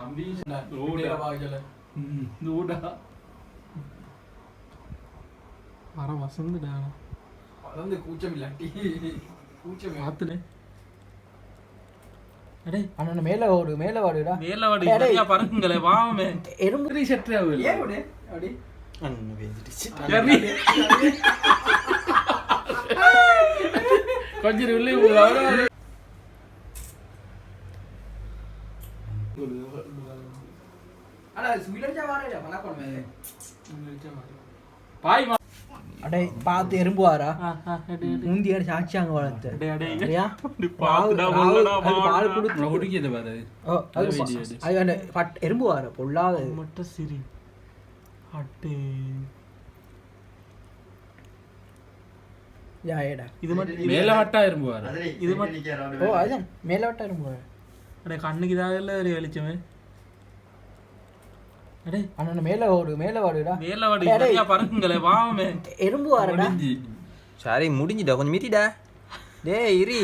தம்பி வர வசந்துடா அதாவது கூச்சம் இல்லாட்டி கூச்சம் பார்த்துனே அடே அண்ணா மேல ஓடு மேல வாடு சரியா பறக்குங்களே வாமே எறும்பு செட் ஆகுது ஏன் விடு அப்படி அண்ணன் வேதிடுச்சு கொஞ்சம் உள்ளே அட சுயிலடிச்சா வாரே பண்ண பாய் அடே பார்த்து எறும்பு வாரா முந்தி அடி சாட்சியாங்க வளர்த்து பால் கொடுத்து குடிக்கிறது பாரு எறும்பு வார பொல்லாத மட்டும் சிரி அட்டே யாடா இது மட்டும் மேல வட்டா இரும்புவாரு இது மட்டும் ஓ அதுதான் மேல வட்டா இரும்புவாரு அடே கண்ணுக்கு இதாகல ஒரு வெளிச்சமே அடே அண்ணா மேல ஓடு மேல வாடு சரியா பறக்குங்களே வாமே எறும்பு வாரடா சரி முடிஞ்சிடா கொஞ்சம் மீட்டிடா டேய் இரி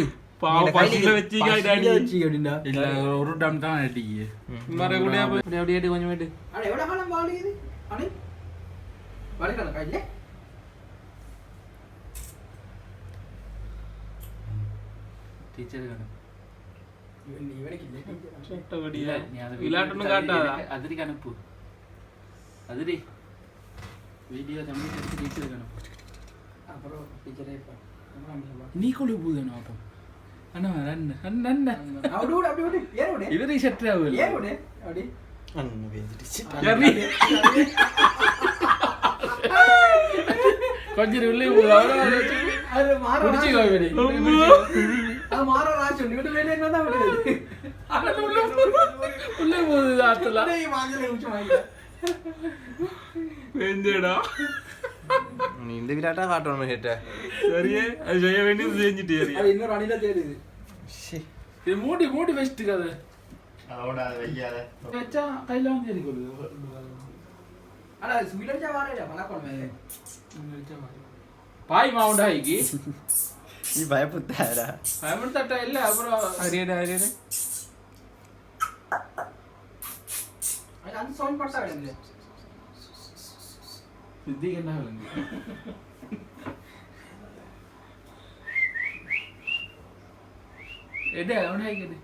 பசில வெச்சிங்கடா இல்ல ஒரு டம் தான் அடிக்கு மர குடியா அப்படியே கொஞ்சம் வெட்டு அட எவ்வளவு காலம் வாழுது அடே வலிக்கல கையில டீச்சர் கணக்கு இவனுக்கு இல்ல சட்டபடியா நீ அது விளையாட்டுன்னு காட்டாதா அதிரி கணப்பு அதிரி வீடியோ தமிழ் எடுத்து டீச்சர் கணப்பு அப்புறம் டீச்சரே நீ கொழு போதேனோ அப்போ அண்ணா அண்ணா அப்படி விடு ஏன் விடு இவரே செட் ஆகுது ஏன் விடு அப்படி அண்ணன் வேதிடுச்சு கொஞ்சம் உள்ளே அது மாற குடிச்சு கோவிடி அது மாற ராஜு விட்டு வெளியே என்னதான் விடுது உள்ளே போகுது ஆத்துல டேய் வாங்கல உச்சு வாங்க வெஞ்சடா நீ இந்த விளையாட்டா காட்டணும் கேட்ட சரியே அது செய்ய வேண்டியது செஞ்சுட்டு அது இன்னொரு அணில தேடுது இது மூடி வச்சிட்டு கதை அதோட வையாத வச்சா கையில வந்து ஏறிக்கொள்ளு அட சுயிலடிச்சா வாரே பண்ண பாய் மாவுண்டாய்க்கு நீ பயப்பட்டாடா பயமுடுத்தாட்டா இல்ல அப்புறம் அரியடா அந்த சவுண்ட் பட்டா விடுங்க சித்திக்கு என்ன விளங்கு எடு அவனாய்க்கு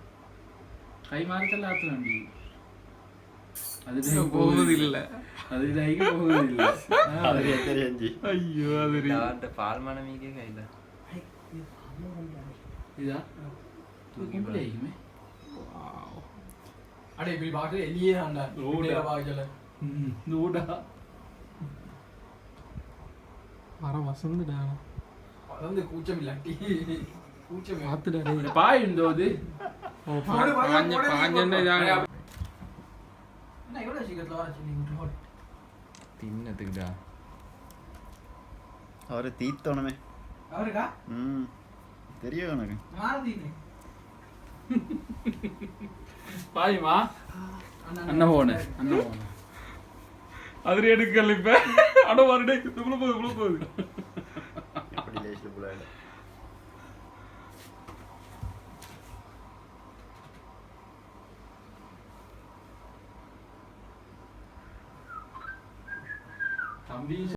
கை மாறத்தெல்லாம் ஆத்துறாண்டி அது போகுதில்ல அது டைக்கு போகுதில்ல தெரியாஞ்சி ஐயோ அது பால் மனமீக்கே கையில இதா தூக்கிப்பலே ஆகிக்குமே அடே இப்படி பாக்கல எலியே ஆண்டா ஓடா பாக்கல நூடா வர வசந்துடா அதாவது கூச்சம் இல்லாட்டி கூச்சம் பார்த்துடா பாய் இருந்தோது பாஞ்சென்ன இதாக என்ன எவ்வளவு சீக்கிரத்துல வர சொல்லி தின்னதுக்குடா அவரை தீத்தோணுமே அவருக்கா தெரியும் எனக்கு மாறதீனே பாயுமா அண்ணன் போன அதிரி எடுக்கல இப்ப அட வரடே இவ்வளவு போகுது எப்படி லேஸ்ல புலாயில தம்பி